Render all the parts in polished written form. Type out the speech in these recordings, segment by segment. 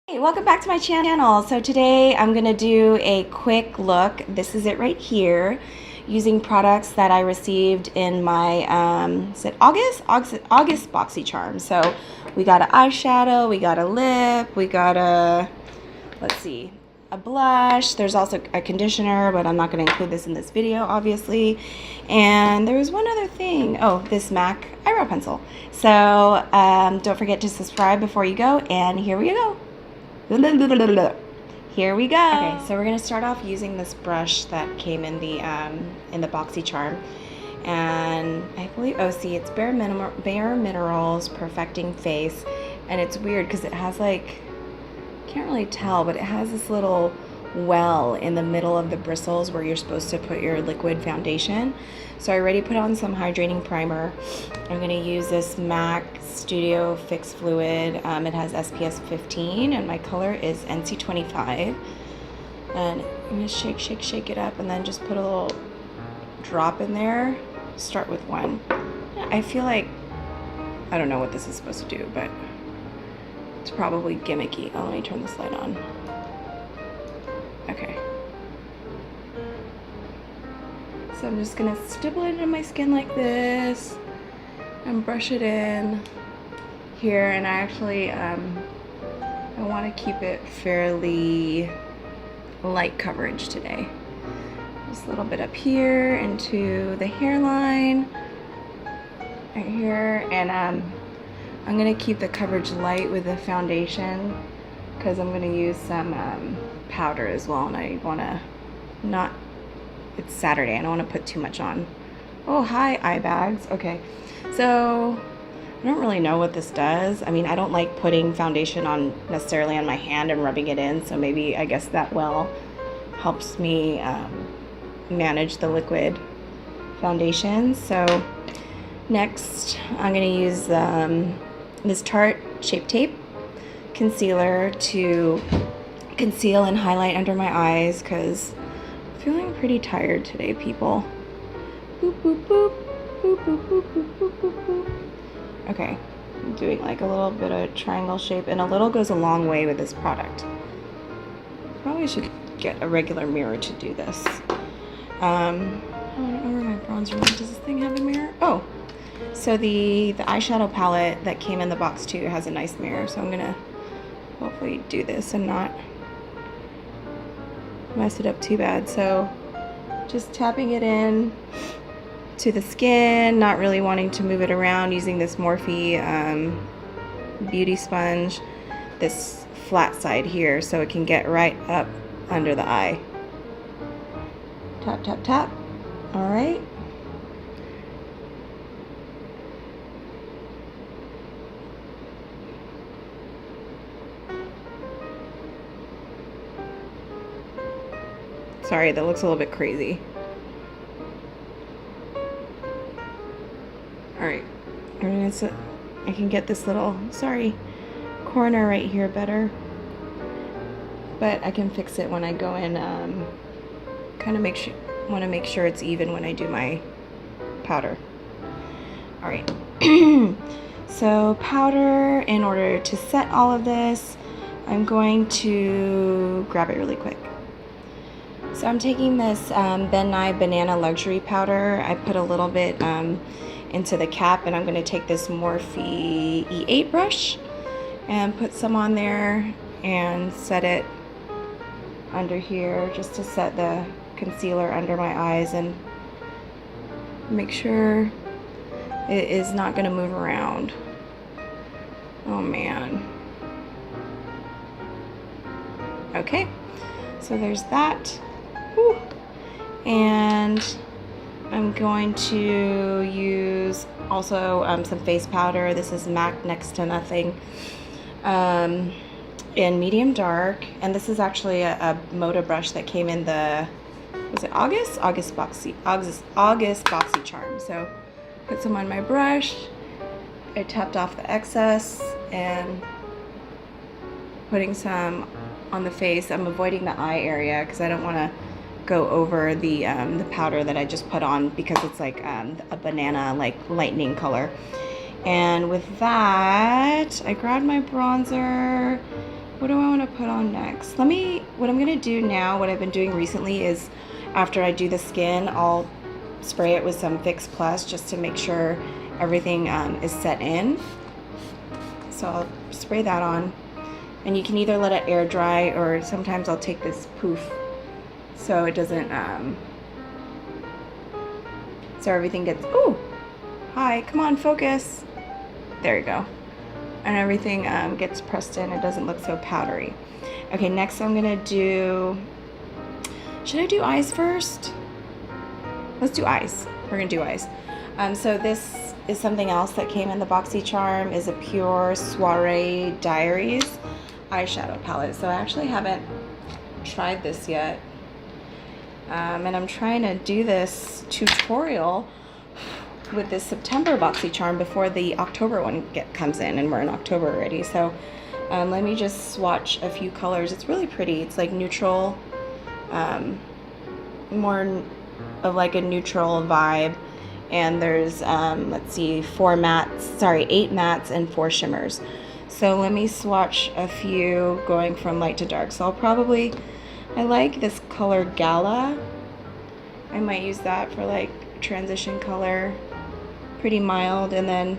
Hey, welcome back to my channel. So today I'm going to do a quick look. This is it right here, using products that I received in my, is it August Boxycharm. So we got an eyeshadow, we got a lip, we got a, let's see, a blush. There's also a conditioner, but I'm not going to include this in this video, obviously. And there was one other thing. Oh, this MAC eyebrow pencil. So don't forget to subscribe before you go, and here we go. Here we go. Okay, so we're gonna start off using this brush that came in the Boxycharm, and I believe, oh, see, it's Bare Minerals Perfecting Face, and it's weird because it has like, can't really tell, but it has this little well in the middle of the bristles where you're supposed to put your liquid foundation. So I already put on some hydrating primer. I'm going to use this MAC Studio Fix Fluid. It has SPF 15 and my color is NC25. And I'm going to shake it up and then just put a little drop in there. Start with one. I feel like, I don't know what this is supposed to do, but it's probably gimmicky. Oh, let me turn this light on. Okay. So I'm just gonna stipple it into my skin like this and brush it in here. And I actually, I want to keep it fairly light coverage today. Just a little bit up here into the hairline, right here, and I'm gonna keep the coverage light with the foundation because I'm gonna use some powder as well, and I want to not, it's Saturday, I don't want to put too much on. Oh, hi, eye bags. Okay, so I don't really know what this does. I mean, I don't like putting foundation on necessarily on my hand and rubbing it in, so maybe, I guess that well helps me manage the liquid foundation. So next I'm going to use this Tarte Shape Tape concealer to conceal and highlight under my eyes because I'm feeling pretty tired today, people. Boop, boop, boop. Boop, boop, boop, boop, boop, boop, boop. Okay, I'm doing like a little bit of triangle shape, and a little goes a long way with this product. Probably should get a regular mirror to do this. I don't know where my bronzer is. Does this thing have a mirror? Oh, so the eyeshadow palette that came in the box too has a nice mirror, so I'm gonna hopefully do this and not mess it up too bad. So just tapping it in to the skin, not really wanting to move it around, using this Morphe beauty sponge, this flat side here, so it can get right up under the eye. Tap, tap, tap. All right. Sorry, that looks a little bit crazy. Alright, I can get this little, sorry, corner right here better. But I can fix it when I go in, kind of want to make sure it's even when I do my powder. Alright, so powder, in order to set all of this, I'm going to grab it really quick. So I'm taking this Ben Nye Banana Luxury Powder. I put a little bit into the cap, and I'm going to take this Morphe E8 brush and put some on there and set it under here just to set the concealer under my eyes and make sure it is not going to move around. Oh man. Okay, so there's that. Whew. And I'm going to use also some face powder. This is MAC Next to Nothing in medium dark, and this is actually a Moda brush that came in the, was it August Boxycharm. So put some on my brush. I tapped off the excess and putting some on the face. I'm avoiding the eye area because I don't want to go over the powder that I just put on because it's like a banana like lightning color. And with that, I grabbed my bronzer What do I want to put on next? What I'm going to do now, what I've been doing recently is after I do the skin, I'll spray it with some Fix Plus just to make sure everything is set in. So I'll spray that on. And you can either let it air dry, or sometimes I'll take this poof so it doesn't, so everything gets, ooh, hi, come on, focus. There you go. And everything gets pressed in. It doesn't look so powdery. Okay, next I'm gonna do, should I do eyes first? Let's do eyes. We're gonna do eyes. So this is something else that came in the Boxycharm, is a Pure Soiree Diaries eyeshadow palette. So I actually haven't tried this yet. And I'm trying to do this tutorial with this September Boxycharm before the October one comes in, and we're in October already. So let me just swatch a few colors. It's really pretty. It's like neutral, more of like a neutral vibe. And there's, let's see, 8 mattes and 4 shimmers. So let me swatch a few going from light to dark. So I like this color Gala. I might use that for like transition color. Pretty mild. And then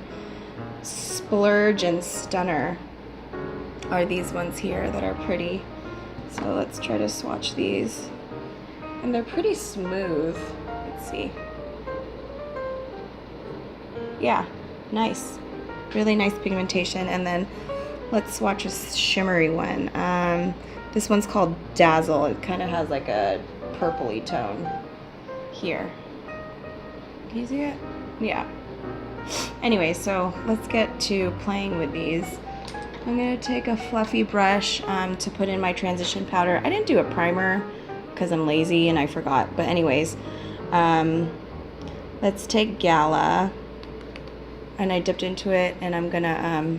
Splurge and Stunner are these ones here that are pretty. So let's try to swatch these. And they're pretty smooth. Let's see. Yeah, nice. Really nice pigmentation. And then let's swatch a shimmery one. This one's called Dazzle. It kind of has like a purpley tone here. Can you see it? Yeah. Anyway, so let's get to playing with these. I'm going to take a fluffy brush to put in my transition powder. I didn't do a primer because I'm lazy and I forgot. But anyways, let's take Gala. And I dipped into it, and I'm gonna,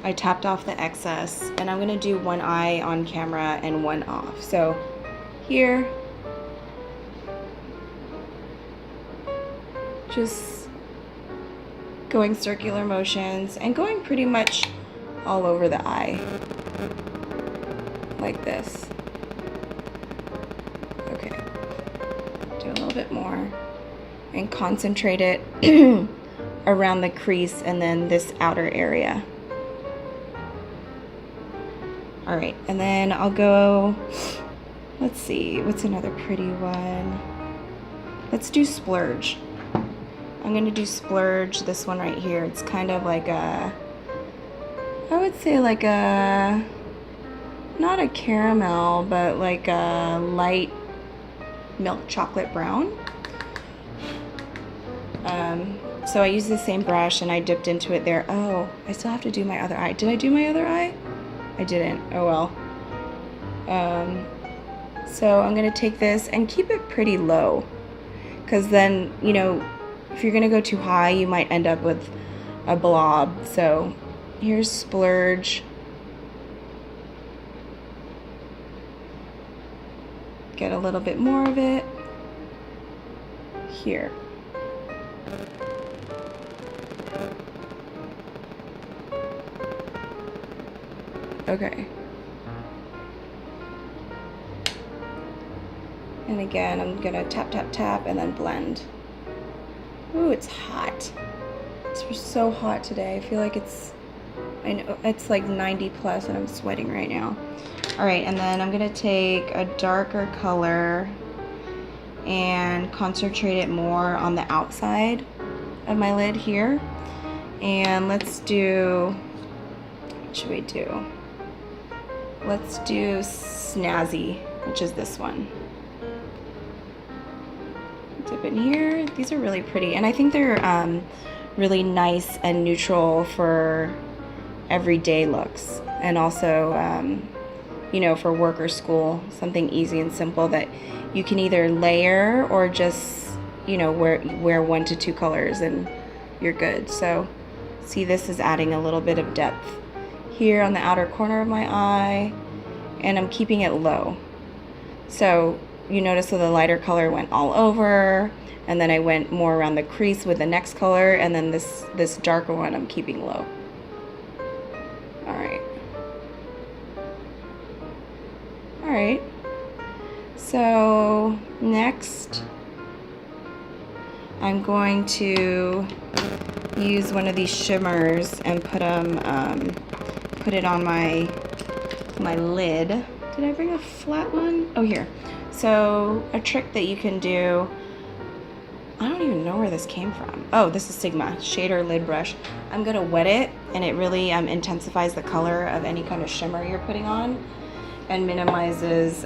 I tapped off the excess, and I'm gonna do one eye on camera and one off. So here, just going circular motions and going pretty much all over the eye, like this. Okay, do a little bit more and concentrate it around the crease and then this outer area. All right, and then I'll go, let's see, what's another pretty one? Let's do Splurge. I'm gonna do Splurge, this one right here. It's kind of like a, I would say like a, not a caramel, but like a light milk chocolate brown. So I used the same brush and I dipped into it there. Oh, I still have to do my other eye. Did I do my other eye? I didn't. Oh well. So I'm going to take this and keep it pretty low. Because then, you know, if you're going to go too high, you might end up with a blob. So here's Splurge. Get a little bit more of it here. Okay. And again, I'm gonna tap, tap, tap, and then blend. Ooh, it's hot. It's so hot today. I feel like I know it's like 90 plus and I'm sweating right now. All right, and then I'm gonna take a darker color and concentrate it more on the outside of my lid here. And let's do, what should we do? Let's do Snazzy, which is this one. Dip in here. These are really pretty, and I think they're really nice and neutral for everyday looks, and also you know, for work or school, something easy and simple that you can either layer or just, you know, wear 1 to 2 colors and you're good. So see, this is adding a little bit of depth here on the outer corner of my eye, and I'm keeping it low. So you notice that the lighter color went all over, and then I went more around the crease with the next color, and then this darker one I'm keeping low. All right. Alright, so next I'm going to use one of these shimmers and put it on my lid. Did I bring a flat one? Oh, here. So a trick that you can do, I don't even know where this came from. Oh, this is Sigma shader lid brush. I'm gonna wet it, and it really intensifies the color of any kind of shimmer you're putting on and minimizes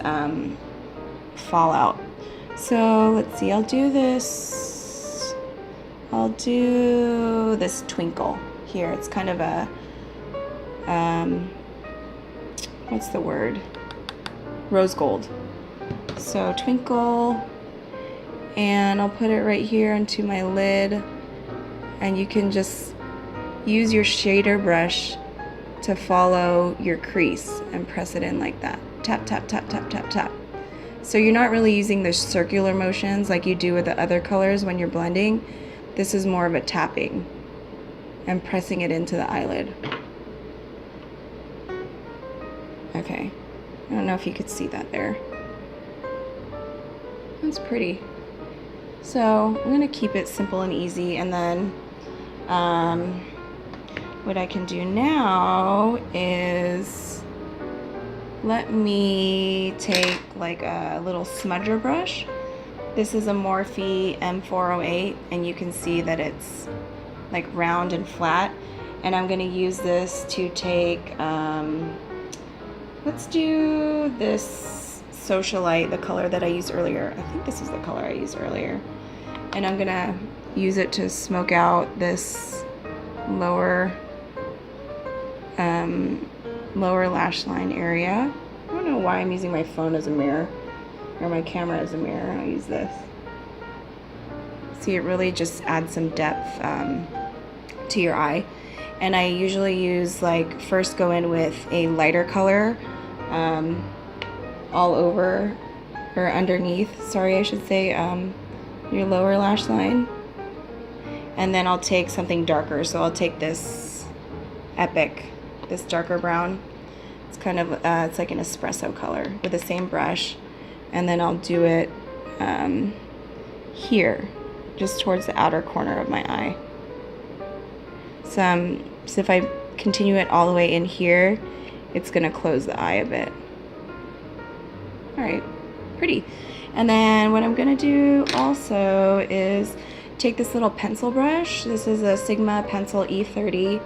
fallout. So let's see, I'll do this twinkle here. It's kind of a what's the word? Rose gold. So twinkle, and I'll put it right here into my lid, and you can just use your shader brush to follow your crease and press it in like that. Tap, tap, tap, tap, tap, tap. So you're not really using the circular motions like you do with the other colors when you're blending. This is more of a tapping and pressing it into the eyelid. Okay, I don't know if you could see that there. That's pretty. So I'm gonna keep it simple and easy, and then what I can do now is let me take like a little smudger brush. This is a Morphe M408, and you can see that it's like round and flat, and I'm gonna use this to take let's do this Socialite, the color that I used earlier. I think this is the color I used earlier. And I'm gonna use it to smoke out this lower lash line area. I don't know why I'm using my phone as a mirror, or my camera as a mirror. I'll use this. See, it really just adds some depth to your eye. And I usually use, like, first go in with a lighter color all over, or underneath, sorry, I should say, your lower lash line. And then I'll take something darker. So I'll take this Epic, this darker brown. It's kind of, it's like an espresso color with the same brush. And then I'll do it here, just towards the outer corner of my eye. So if I continue it all the way in here, it's gonna close the eye a bit. All right, pretty. And then what I'm gonna do also is take this little pencil brush. This is a Sigma Pencil E30,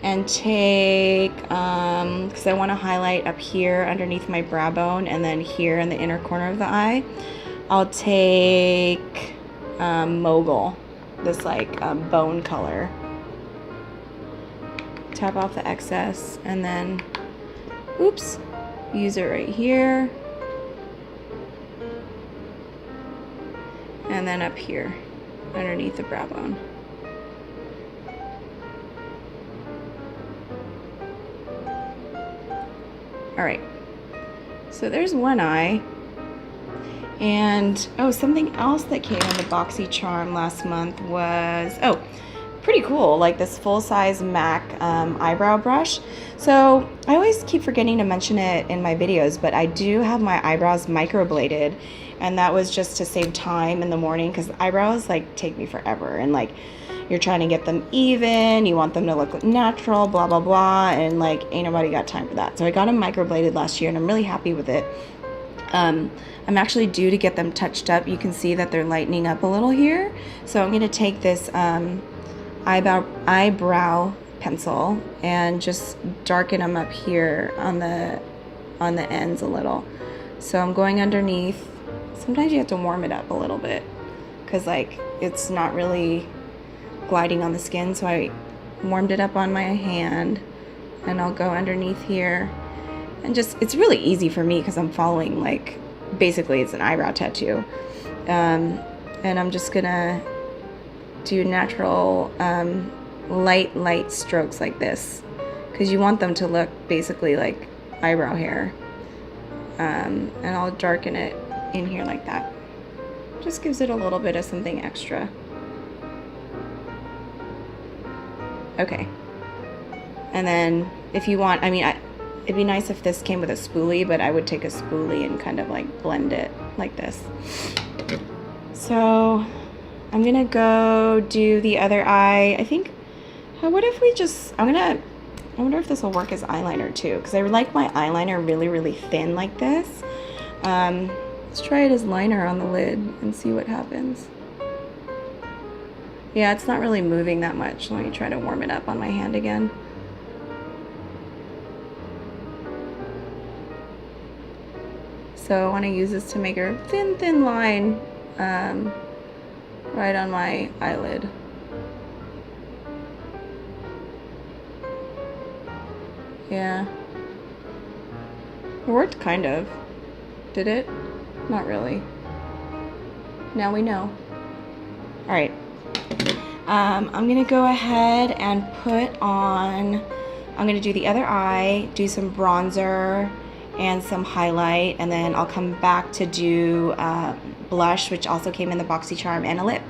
and take, because I wanna highlight up here underneath my brow bone, and then here in the inner corner of the eye, I'll take Mogul, this like bone color. Tap off the excess, and then, oops, use it right here. And then up here, underneath the brow bone. All right, so there's one eye. And, oh, something else that came in the Boxycharm last month was, oh, pretty cool, like this full-size MAC eyebrow brush. So I always keep forgetting to mention it in my videos, but I do have my eyebrows microbladed, and that was just to save time in the morning, because eyebrows like take me forever, and like you're trying to get them even, you want them to look natural, blah blah blah, and like ain't nobody got time for that. So I got them microbladed last year, and I'm really happy with it. I'm actually due to get them touched up. You can see that they're lightening up a little here. So I'm gonna take this eyebrow pencil and just darken them up here on the ends a little. So I'm going underneath. Sometimes you have to warm it up a little bit, because like it's not really gliding on the skin. So I warmed it up on my hand, and I'll go underneath here, and just, it's really easy for me because I'm following, like, basically it's an eyebrow tattoo. And I'm just gonna do natural light strokes like this, because you want them to look basically like eyebrow hair. And I'll darken it in here like that. Just gives it a little bit of something extra. Okay. And then if you want, I mean, It'd be nice if this came with a spoolie, but I would take a spoolie and kind of like blend it like this. So I'm gonna go do the other eye. I think, what if we just, I wonder if this will work as eyeliner too, because I like my eyeliner really, really thin like this. Let's try it as liner on the lid and see what happens. Yeah, it's not really moving that much. Let me try to warm it up on my hand again. So I want to use this to make a thin, thin line right on my eyelid. Yeah. It worked kind of. Did it? Not really. Now we know. All right. I'm gonna go ahead and put on, I'm gonna do the other eye, do some bronzer and some highlight, and then I'll come back to do blush, which also came in the Boxycharm, and a lip.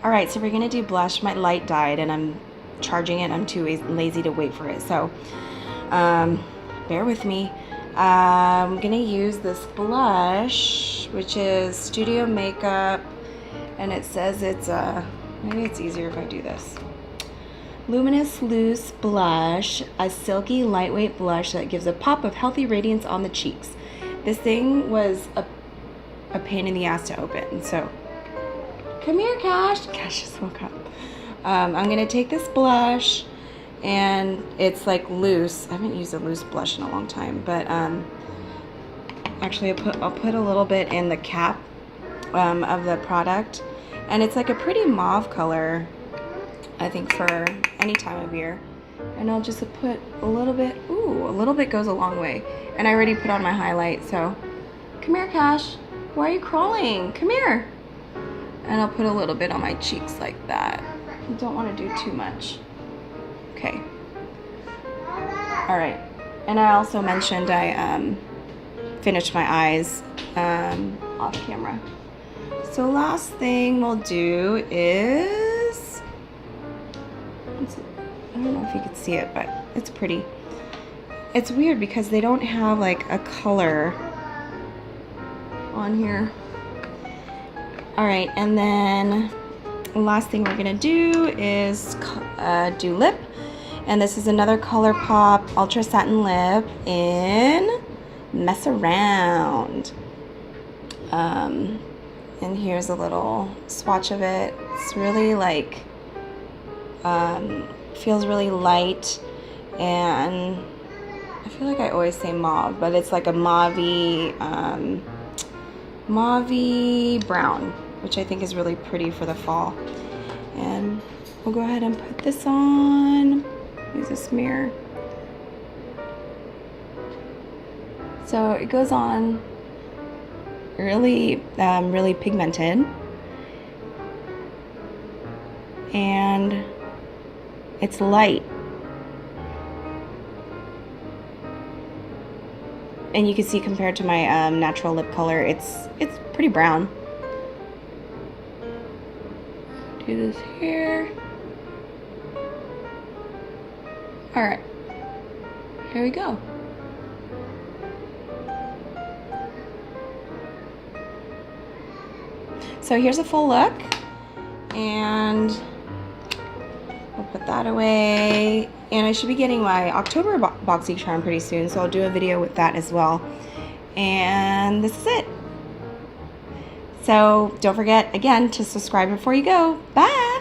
All right, so we're gonna do blush. My light died and I'm charging it. I'm too lazy to wait for it, so bear with me. I'm gonna use this blush, which is Studio Makeup, and it says it's maybe it's easier if I do this. Luminous Loose Blush, a silky lightweight blush that gives a pop of healthy radiance on the cheeks. This thing was a pain in the ass to open, so come here, Cash. Cash just woke up. I'm gonna take this blush, and it's like loose. I haven't used a loose blush in a long time, but actually I'll put a little bit in the cap of the product, and it's like a pretty mauve color, I think, for any time of year. And I'll just put a little bit. Ooh, a little bit goes a long way. And I already put on my highlight, so come here, Cash. Why are you crawling? Come here. And I'll put a little bit on my cheeks like that. I don't want to do too much. Okay. All right. And I also mentioned I finished my eyes off camera. So last thing we'll do is, I don't know if you can see it, but it's pretty. It's weird because they don't have like a color on here. All right, and then the last thing we're gonna do is do lip. And this is another ColourPop Ultra Satin Lip in Mess Around. And here's a little swatch of it. It's really like, feels really light, and I feel like I always say mauve, but it's like a mauvey, mauvey brown, which I think is really pretty for the fall. And we'll go ahead and put this on. Use a smear. So it goes on really, really pigmented, and it's light. And you can see compared to my natural lip color, it's pretty brown. Do this here. All right, here we go. So here's a full look, and I'll put that away. And I should be getting my October Boxycharm pretty soon, so I'll do a video with that as well. And this is it. So don't forget, again, to subscribe before you go. Bye!